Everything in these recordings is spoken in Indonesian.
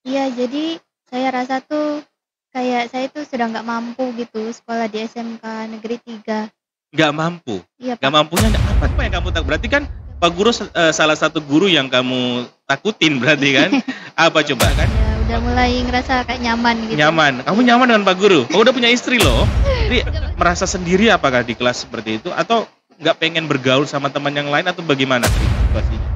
Iya, jadi saya rasa tuh kayak saya tuh sudah nggak mampu gitu sekolah di SMK Negeri 3. Nggak mampu? Iya, Nggak Pak. mampunya apa yang kamu berarti kan Pak Guru salah satu guru yang kamu takutin berarti kan? Apa coba kan? Ya udah mulai ngerasa kayak nyaman gitu. Nyaman. Kamu Iya. nyaman dengan Pak Guru? Kamu udah punya istri loh. Jadi merasa sendiri apakah di kelas seperti itu atau nggak pengen bergaul sama teman yang lain atau bagaimana Tri, situasinya?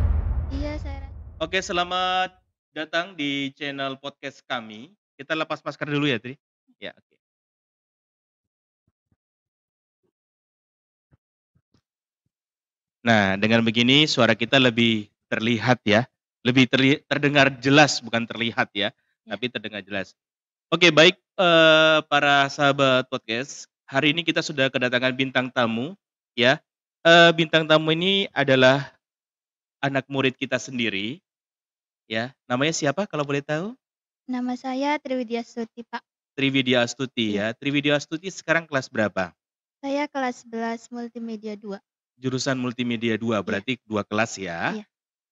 Iya, saya rasa. Oke, selamat datang di channel podcast kami. Kita lepas masker dulu ya, Tri. Ya, oke. Nah, dengan begini suara kita lebih terlihat ya, lebih terdengar jelas bukan terlihat ya, Ya. tapi terdengar jelas. Oke, baik, para sahabat podcast, hari ini kita sudah kedatangan bintang tamu ya. Bintang tamu ini adalah anak murid kita sendiri ya. Namanya siapa kalau boleh tahu? Nama saya Triwidya Stuti, Pak. Triwidya Astuti Iya. ya. Triwidya Astuti sekarang kelas berapa? Saya kelas 11 Multimedia 2. Jurusan Multimedia 2, Iya. berarti 2 kelas ya. Iya.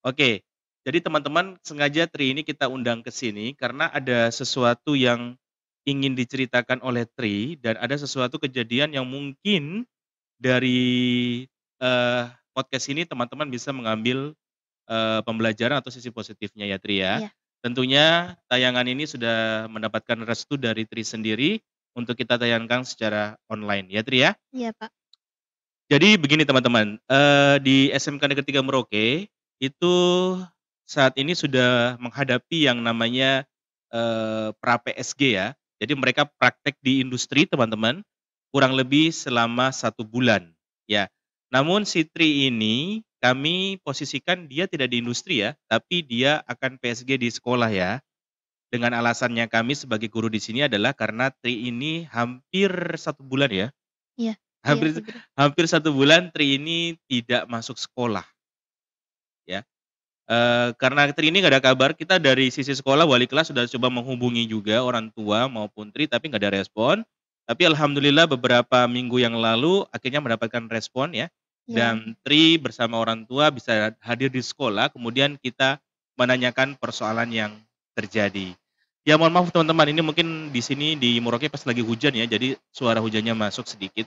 Oke, jadi teman-teman sengaja Tri ini kita undang ke sini karena ada sesuatu yang ingin diceritakan oleh Tri dan ada sesuatu kejadian yang mungkin dari, podcast ini teman-teman bisa mengambil, pembelajaran atau sisi positifnya ya Tri ya. Iya. Tentunya tayangan ini sudah mendapatkan restu dari Tri sendiri untuk kita tayangkan secara online ya Tri ya. Iya, Pak. Jadi begini teman-teman, di SMK Negeri 3 Merauke, itu saat ini sudah menghadapi yang namanya, pra-PSG ya. Jadi mereka praktek di industri teman-teman, kurang lebih selama 1 bulan, ya. Namun si Tri ini, kami posisikan dia tidak di industri ya, tapi dia akan PSG di sekolah ya. Dengan alasannya kami sebagai guru di sini adalah karena Tri ini hampir 1 bulan ya, Iya. Iya, hampir begitu. hampir 1 bulan Tri ini tidak masuk sekolah, ya. Karena Tri ini nggak ada kabar, kita dari sisi sekolah, wali kelas sudah coba menghubungi juga orang tua maupun Tri, tapi nggak ada respon. Tapi alhamdulillah beberapa minggu yang lalu akhirnya mendapatkan respon ya, Iya. dan Tri bersama orang tua bisa hadir di sekolah, kemudian kita menanyakan persoalan yang terjadi. Ya mohon maaf teman-teman, ini mungkin di sini di Merauke pas lagi hujan ya, jadi suara hujannya masuk sedikit.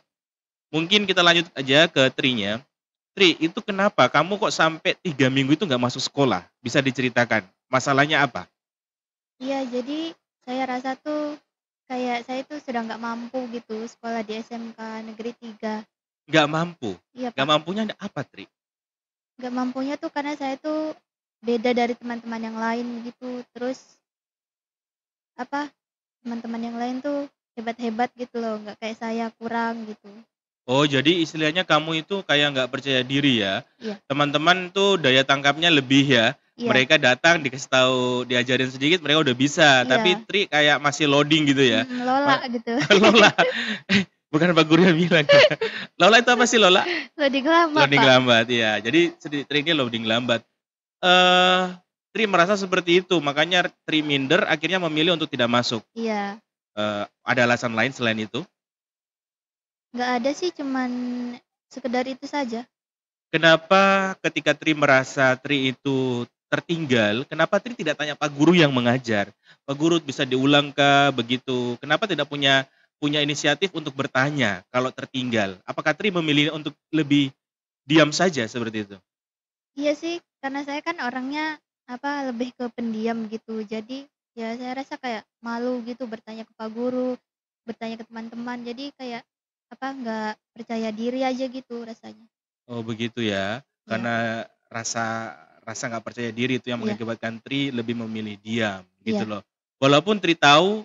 Mungkin kita lanjut aja ke Tri-nya. Tri, itu kenapa kamu kok sampai 3 minggu itu nggak masuk sekolah? Bisa diceritakan, masalahnya apa? Iya, jadi saya rasa tuh kayak saya tuh sudah nggak mampu gitu sekolah di SMK Negeri 3. Nggak mampu? Iya, Nggak Pak. mampunya apa, Tri? Nggak mampunya tuh karena saya tuh beda dari teman-teman yang lain gitu. Terus apa, teman-teman yang lain tuh hebat-hebat gitu loh, nggak kayak saya kurang gitu. Oh, jadi istilahnya kamu itu kayak nggak percaya diri ya? Iya. Teman-teman tuh daya tangkapnya lebih ya? Iya. Mereka datang dikasih tahu, diajarin sedikit mereka udah bisa, tapi Iya. Tri kayak masih loading gitu ya? Lola gitu. Lola, bukan Pak Guru yang bilang ya? Lola itu apa sih Lola? Loading lama, Loading Pak. lambat, iya. Jadi Tri ini loading lambat. Eee, Tri merasa seperti itu, makanya Tri minder akhirnya memilih untuk tidak masuk. Iya. Ada alasan lain selain itu? Nggak ada sih, cuman sekedar itu saja. Kenapa ketika Tri merasa Tri itu tertinggal, kenapa Tri tidak tanya Pak Guru yang mengajar? Pak Guru bisa diulang kah begitu? Kenapa tidak punya punya inisiatif untuk bertanya kalau tertinggal? Apakah Tri memilih untuk lebih diam saja seperti itu? Iya sih, karena saya kan orangnya apa, lebih ke pendiam gitu. Jadi ya saya rasa kayak malu gitu bertanya ke Pak Guru, bertanya ke teman-teman. Jadi kayak apa, nggak percaya diri aja gitu rasanya. Oh begitu ya, Iya. karena rasa rasa nggak percaya diri itu yang Iya. mengakibatkan Tri lebih memilih diam, gitu Iya. loh. Walaupun Tri tahu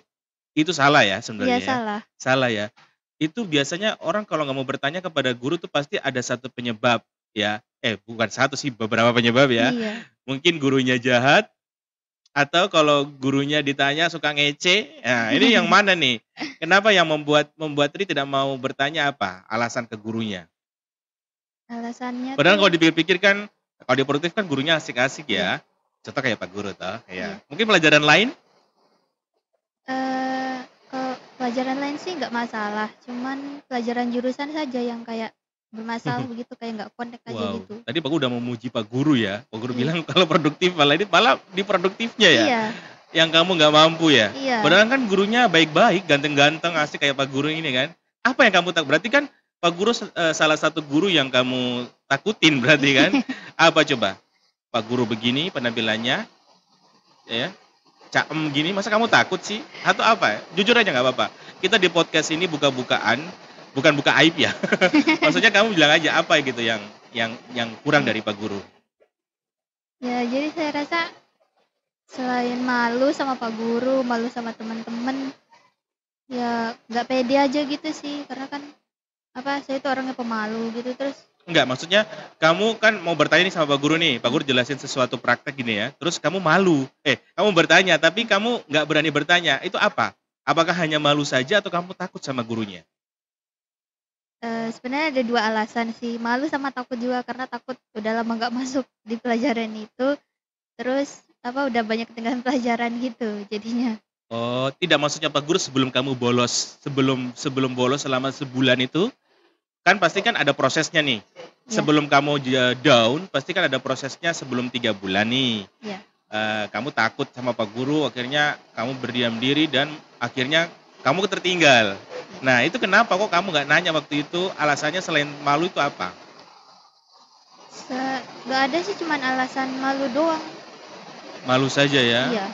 itu salah ya Iya, sebenarnya ya, salah. salah ya. Itu biasanya orang kalau nggak mau bertanya kepada guru tuh pasti ada satu penyebab ya, bukan satu sih, beberapa penyebab ya. Iya. Mungkin gurunya jahat, atau kalau gurunya ditanya suka ngece, nah ini yang mana nih? Kenapa yang membuat membuat Tri tidak mau bertanya apa alasan ke gurunya? Alasannya Padahal tuh kalau dipikir-pikir kan, kalau di produktif kan gurunya asik-asik iya. ya. Contoh kayak Pak Guru toh, Iya. ya. Mungkin pelajaran lain? Kalau pelajaran lain sih nggak masalah, cuman pelajaran jurusan saja yang kayak bermasalah begitu, kayak nggak connect aja Wow, gitu. tadi Pak Guru udah memuji Pak Guru ya. Pak Guru Iya. bilang kalau produktif, malah ini malah di produktifnya ya. Iya. yang kamu nggak mampu ya? Iya. Padahal kan gurunya baik-baik, ganteng-ganteng, asik kayak Pak Guru ini kan. Apa yang kamu berarti kan Pak Guru salah satu guru yang kamu takutin berarti kan? Apa coba? Pak Guru begini penampilannya, ya, caem gini, masa kamu takut sih? Atau apa? Jujur aja nggak apa-apa. Kita di podcast ini buka-bukaan, bukan buka aib ya. Maksudnya kamu bilang aja apa gitu yang kurang dari Pak Guru. Ya, jadi saya rasa selain malu sama Pak Guru, malu sama teman-teman, ya nggak pede aja gitu sih. Karena kan saya itu orangnya pemalu gitu terus. Enggak, maksudnya kamu kan mau bertanya nih sama Pak Guru nih, Pak Guru jelasin sesuatu praktek gini ya, terus kamu malu, kamu bertanya tapi kamu nggak berani bertanya, itu apa? Apakah hanya malu saja atau kamu takut sama gurunya? Sebenarnya ada 2 alasan sih, malu sama takut juga karena takut udah lama nggak masuk di pelajaran itu, terus udah banyak ketinggalan pelajaran gitu jadinya. Oh, tidak, maksudnya Pak Guru sebelum kamu bolos, sebelum bolos selama sebulan itu, kan pasti kan ada prosesnya nih. Iya, Sebelum kamu down, pasti kan ada prosesnya sebelum 3 bulan nih. iya. Kamu takut sama Pak Guru, akhirnya kamu berdiam diri dan akhirnya kamu tertinggal. Nah, itu kenapa kok kamu nggak nanya waktu itu, alasannya selain malu itu apa? Nggak ada sih, cuman alasan malu doang. Malu saja ya? Iya.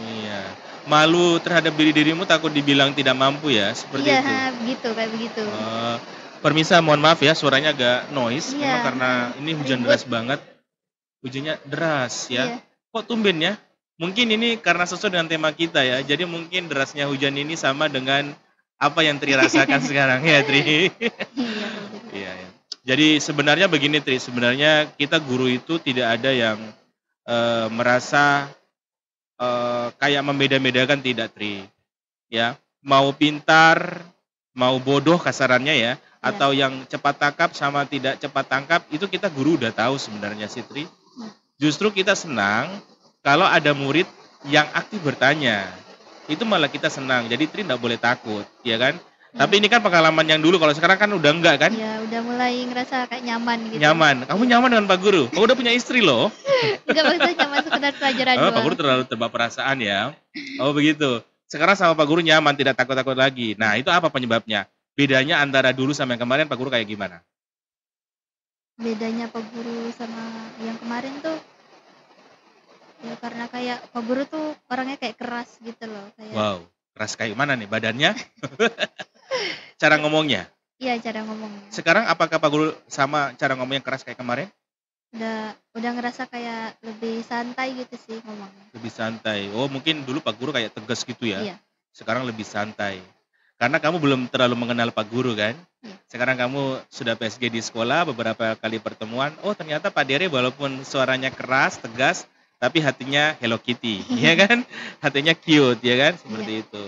Iya. Malu terhadap diri dirimu, takut dibilang tidak mampu ya, seperti Iya, itu? begitu, kayak begitu. Permisa, mohon maaf ya, suaranya agak noise, Iya, memang karena ini hujan ribut. deras banget. Hujannya deras ya. Iya. Kok tumben ya? Mungkin ini karena sesuai dengan tema kita ya, jadi mungkin derasnya hujan ini sama dengan apa yang Tri rasakan sekarang ya, Tri. Iya, betul. Iya, ya. Jadi sebenarnya begini, Tri, sebenarnya kita guru itu tidak ada yang merasa kayak membeda-bedakan, tidak, Tri. Ya, mau pintar, mau bodoh kasarannya ya, Iya. atau yang cepat tangkap sama tidak cepat tangkap, itu kita guru udah tahu sebenarnya sih, Tri. Justru kita senang kalau ada murid yang aktif bertanya. Itu malah kita senang. Jadi Tri nggak boleh takut, ya kan? Iya. Tapi ini kan pengalaman yang dulu, kalau sekarang kan udah enggak kan? Iya, udah mulai ngerasa kayak nyaman gitu. Nyaman. Kamu nyaman dengan Pak Guru? Kamu udah punya istri loh. Enggak, maksudnya cuma sekedar pelajaran Oh, Pak doang. Guru terlalu terbawa perasaan ya. Oh begitu. Sekarang sama Pak Guru nyaman, tidak takut-takut lagi. Nah, itu apa penyebabnya? Bedanya antara dulu sama yang kemarin, Pak Guru kayak gimana? Bedanya Pak Guru sama yang kemarin tuh, ya karena kayak Pak Guru tuh orangnya kayak keras gitu loh, kayak Wow, keras kayak mana nih badannya? Cara ngomongnya? iya, cara ngomongnya. Sekarang apakah Pak Guru sama cara ngomongnya keras kayak kemarin? Udah ngerasa kayak lebih santai gitu sih ngomongnya. Lebih santai. Oh, mungkin dulu Pak Guru kayak tegas gitu ya. Iya. Sekarang lebih santai. Karena kamu belum terlalu mengenal Pak Guru kan? Iya. Sekarang kamu sudah PSG di sekolah, beberapa kali pertemuan. Oh, ternyata Pak Dere walaupun suaranya keras, tegas, tapi hatinya Hello Kitty, ya kan? Hatinya cute, ya kan? Seperti itu.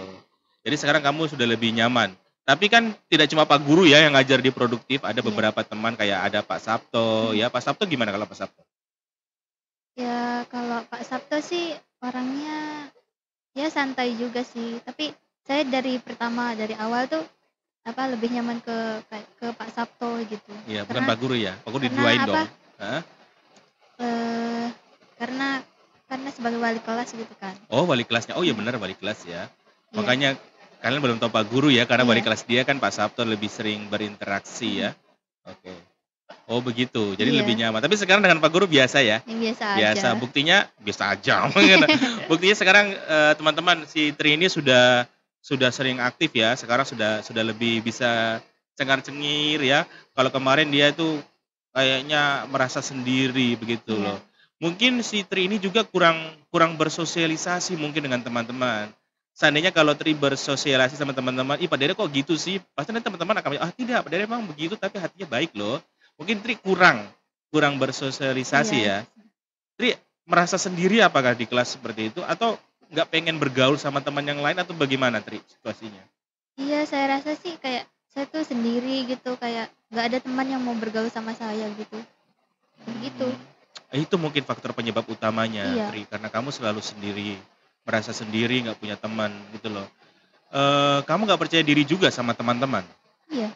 Jadi sekarang kamu sudah lebih nyaman. Tapi kan tidak cuma Pak Guru ya yang ngajar di produktif, ada Iya. beberapa teman kayak ada Pak Sabto, ya. Pak Sabto gimana kalau Pak Sabto? Ya kalau Pak Sabto sih orangnya ya santai juga sih, tapi saya dari awal tuh lebih nyaman ke Pak Sabto gitu. Iya, bukan Karena Pak Guru ya? Pak Guru karena diduain dong. Heeh. eh, karena sebagai wali kelas gitu kan. Oh, wali kelasnya. Oh iya benar, wali kelas ya. Iya. Makanya kalian belum tahu Pak Guru ya, karena wali Iya. kelas dia kan Pak Sabto lebih sering berinteraksi ya. Oke. Oh begitu, jadi Iya. lebih nyaman. Tapi sekarang dengan Pak Guru biasa ya? Yang biasa Biasa, aja. buktinya biasa aja. Buktinya sekarang teman-teman, si Tri ini sudah sering aktif ya. Sekarang sudah lebih bisa cengar-cengir ya. Kalau kemarin dia itu kayaknya merasa sendiri begitu Iya. loh. Mungkin si Tri ini juga kurang bersosialisasi mungkin dengan teman-teman. Seandainya kalau Tri bersosialisasi sama teman-teman, "Ih, Pak Dere kok gitu sih?" Pasti nanti teman-teman akan bilang, "Ah, tidak, Pak Dere emang begitu tapi hatinya baik loh." Mungkin Tri kurang bersosialisasi Iya. ya. Tri merasa sendiri apakah di kelas seperti itu atau nggak pengen bergaul sama teman yang lain atau bagaimana, Tri, situasinya? Iya, saya rasa sih kayak saya tuh sendiri gitu, kayak nggak ada teman yang mau bergaul sama saya gitu. Begitu. Itu mungkin faktor penyebab utamanya, Iya. Tri, karena kamu selalu sendiri, merasa sendiri, nggak punya teman gitu loh. Kamu nggak percaya diri juga sama teman-teman? Iya.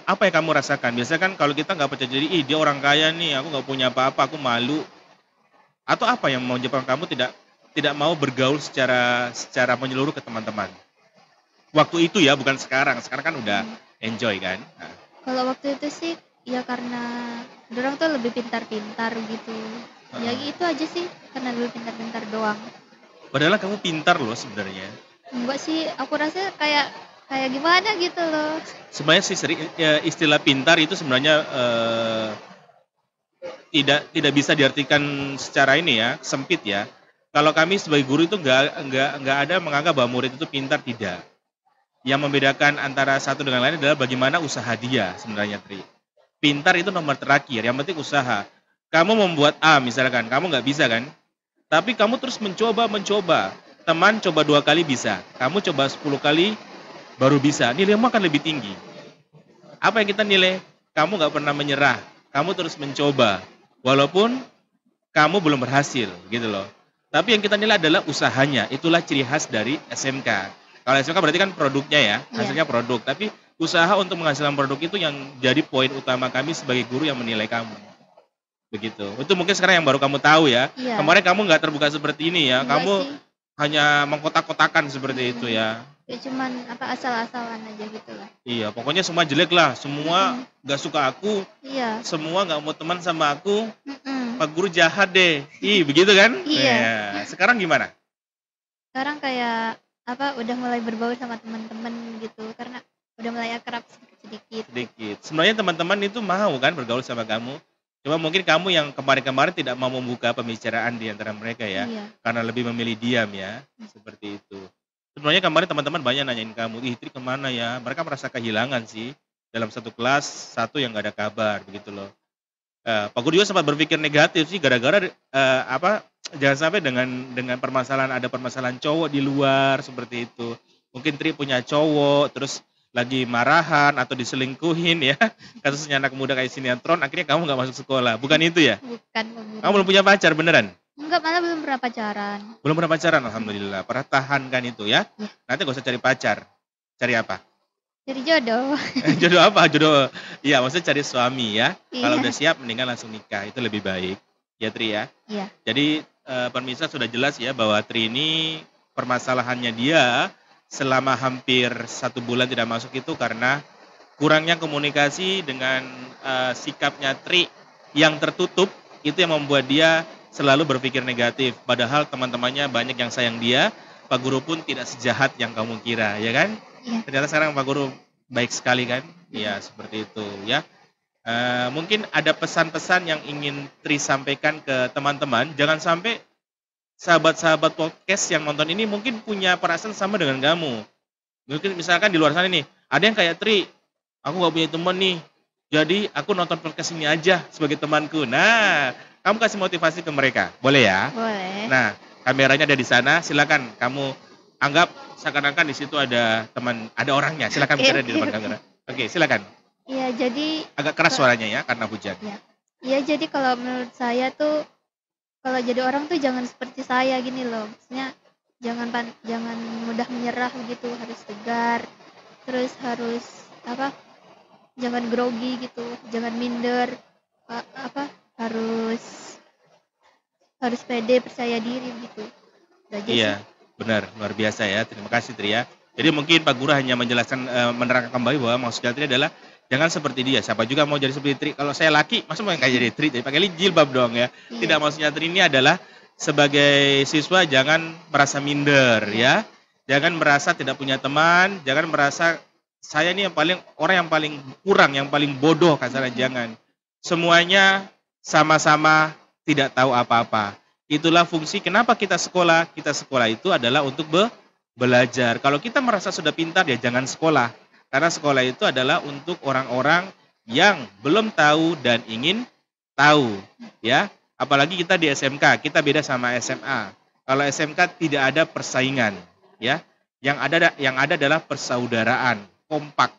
Apa yang kamu rasakan? Biasanya kan kalau kita nggak percaya diri, "Ih, dia orang kaya nih, aku nggak punya apa-apa, aku malu." Atau apa yang menyebabkan kamu tidak tidak mau bergaul secara menyeluruh ke teman-teman? Waktu itu ya, bukan sekarang. Sekarang kan udah Mhm. enjoy kan? Nah, Kalau waktu itu sih, ya karena dorang tuh lebih pintar-pintar gitu. Ya heeh. itu aja sih, karena lebih pintar-pintar doang. Padahal kamu pintar loh sebenarnya. Enggak sih, aku rasa kayak kayak gimana gitu loh. Sebenarnya sih ya, istilah pintar itu sebenarnya tidak bisa diartikan secara ini ya, sempit ya. Kalau kami sebagai guru itu nggak ada menganggap bahwa murid itu pintar, tidak. Yang membedakan antara satu dengan lain adalah bagaimana usaha dia sebenarnya, Tri. Pintar itu nomor terakhir, yang penting usaha. Kamu membuat A misalkan, kamu nggak bisa kan? Tapi kamu terus mencoba. Teman coba 2 kali bisa, kamu coba 10 kali baru bisa. Nilaimu akan lebih tinggi. Apa yang kita nilai? Kamu nggak pernah menyerah, kamu terus mencoba. Walaupun kamu belum berhasil, gitu loh. Tapi yang kita nilai adalah usahanya, itulah ciri khas dari SMK. Kalau SMK berarti kan produknya ya, Iya, hasilnya produk. Tapi usaha untuk menghasilkan produk itu yang jadi poin utama kami sebagai guru yang menilai kamu. Begitu. Itu mungkin sekarang yang baru kamu tahu ya. iya. Kemarin kamu nggak terbuka seperti ini ya. Enggak Kamu sih. hanya mengkotak-kotakan seperti itu Mhm. ya. Ya cuman asal-asalan aja gitu lah. Iya, pokoknya semua jelek lah. Semua Mhm. nggak suka aku. Iya. Semua nggak mau teman sama aku. Mhm. Pak guru jahat deh. Ih, begitu kan? Iya. Ya. Sekarang gimana? Sekarang kayak udah mulai berbaur sama teman-teman gitu karena udah mulai akrab sedikit-sedikit. Sedikit. Sebenarnya teman-teman itu mau kan bergaul sama kamu. Cuma mungkin kamu yang kemarin-kemarin tidak mau membuka pembicaraan di antara mereka ya. Iya. Karena lebih memilih diam ya. Seperti itu. Sebenarnya kemarin teman-teman banyak nanyain kamu, ih Tri kemana ya? Mereka merasa kehilangan sih. Dalam satu kelas, satu yang nggak ada kabar begitu loh. Pak Guru juga sempat berpikir negatif sih gara-gara jangan sampai dengan permasalahan cowok di luar seperti itu. Mungkin Tri punya cowok terus lagi marahan atau diselingkuhin ya. Kasusnya anak muda kayak sinetron akhirnya kamu nggak masuk sekolah. Bukan itu ya? Bukan Pak Kamu Guru. belum punya pacar beneran? Enggak, malah belum pernah pacaran. Belum pernah pacaran alhamdulillah. Pernah tahankan itu ya. Iya. Nanti gak usah cari pacar. Cari apa? Cari jodoh. Jodoh apa? Jodoh. Iya, maksudnya cari suami ya. Kalau udah Iya. siap mendingan langsung nikah. Itu lebih baik. Ya Tri ya. Iya. Jadi pemirsa sudah jelas ya bahwa Tri ini permasalahannya dia selama hampir 1 bulan tidak masuk itu karena kurangnya komunikasi dengan sikapnya Tri yang tertutup, itu yang membuat dia selalu berpikir negatif. Padahal teman-temannya banyak yang sayang dia, Pak Guru pun tidak sejahat yang kamu kira, ya kan? Iya. Ternyata sekarang Pak Guru baik sekali kan? Iya, seperti itu ya. Mungkin ada pesan-pesan yang ingin Tri sampaikan ke teman-teman. Jangan sampai sahabat-sahabat podcast yang nonton ini mungkin punya perasaan sama dengan kamu. Mungkin misalkan di luar sana nih, ada yang kayak Tri, aku nggak punya teman nih, jadi aku nonton podcast ini aja sebagai temanku. Nah, kamu kasih motivasi ke mereka, boleh ya? Boleh. Nah, kameranya ada di sana, silakan kamu anggap seakan-akan di situ ada teman, ada orangnya. Silakan bicara di depan kamera. Oke, silakan. Iya, jadi Agak keras suaranya ya karena hujan. ya. Iya, jadi kalau menurut saya tuh kalau jadi orang tuh jangan seperti saya gini loh. Maksudnya jangan mudah menyerah gitu, harus tegar. Terus harus jangan grogi gitu, jangan minder. Harus pede, percaya diri gitu. Udah aja sih. Iya, benar, luar biasa ya. Terima kasih Tri ya. Jadi mungkin Pak Guru hanya menjelaskan, menerangkan kembali bahwa maksudnya Tri adalah jangan seperti dia. Siapa juga mau jadi seperti Tri. Kalau saya laki, masa mau yang kayak jadi Tri? Jadi pakai jilbab dong ya. Iya. Tidak, maksudnya Tri ini adalah sebagai siswa jangan merasa minder ya. Jangan merasa tidak punya teman, jangan merasa saya ini orang yang paling kurang, yang paling bodoh kasarnya, jangan. Semuanya sama-sama tidak tahu apa-apa. Itulah fungsi kenapa kita sekolah. Kita sekolah itu adalah untuk belajar. Kalau kita merasa sudah pintar ya jangan sekolah. Karena sekolah itu adalah untuk orang-orang yang belum tahu dan ingin tahu, ya. Apalagi kita di SMK, kita beda sama SMA. Kalau SMK tidak ada persaingan, ya. Yang ada adalah persaudaraan, kompak.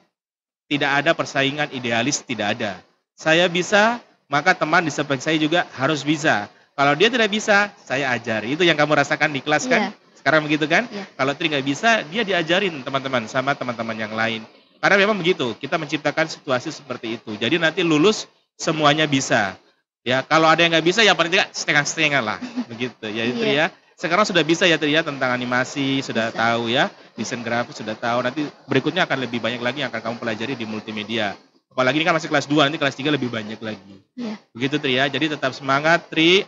Tidak ada persaingan idealis, tidak ada. Saya bisa, maka teman di samping saya juga harus bisa. Kalau dia tidak bisa, saya ajari. Itu yang kamu rasakan di kelas kan? Iya. Sekarang begitu kan? Iya. Kalau Tri nggak bisa, dia diajarin teman-teman sama teman-teman yang lain. Karena memang begitu, kita menciptakan situasi seperti itu. Jadi nanti lulus semuanya bisa. Ya, kalau ada yang nggak bisa, ya paling tidak setengah-setengah lah. Begitu ya itu Iya. ya. sekarang sudah bisa ya Tri ya, tentang animasi sudah Bisa. tahu ya, desain grafis sudah tahu. Nanti berikutnya akan lebih banyak lagi yang akan kamu pelajari di multimedia. Apalagi ini kan masih kelas 2, nanti kelas 3 lebih banyak lagi. Iya. Begitu Tri ya. Jadi tetap semangat Tri.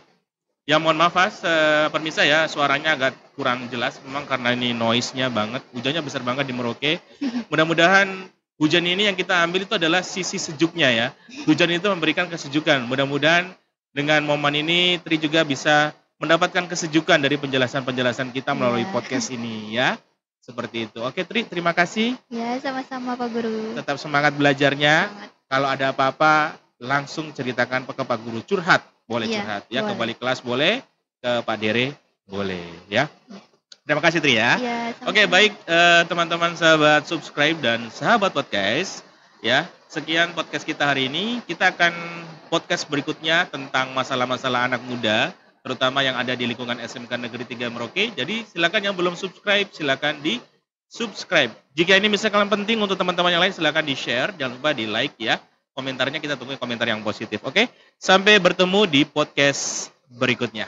Ya mohon maaf Mas, permisa ya suaranya agak kurang jelas memang karena ini noise-nya banget. Hujannya besar banget di Merauke. Mudah-mudahan hujan ini yang kita ambil itu adalah sisi sejuknya ya. Hujan itu memberikan kesejukan. Mudah-mudahan dengan momen ini Tri juga bisa mendapatkan kesejukan dari penjelasan-penjelasan kita melalui Iya. podcast ini ya. Seperti itu. Oke Tri, terima kasih. Ya, sama-sama Pak Guru. Tetap semangat belajarnya. Semangat. Kalau ada apa-apa langsung ceritakan ke Pak Guru. Curhat, boleh Iya, curhat ya. Ke boleh. balik kelas boleh, ke Pak Dere boleh ya. Terima kasih Tri ya. Iya, Oke sama-sama. baik teman-teman sahabat subscribe dan sahabat podcast ya. Sekian podcast kita hari ini. Kita akan podcast berikutnya tentang masalah-masalah anak muda, terutama yang ada di lingkungan SMK Negeri 3 Merauke. Jadi silakan yang belum subscribe silakan di subscribe. Jika ini misalkan penting untuk teman-teman yang lain silakan di share, jangan lupa di like ya. Komentarnya kita tunggu komentar yang positif. Oke, sampai bertemu di podcast berikutnya.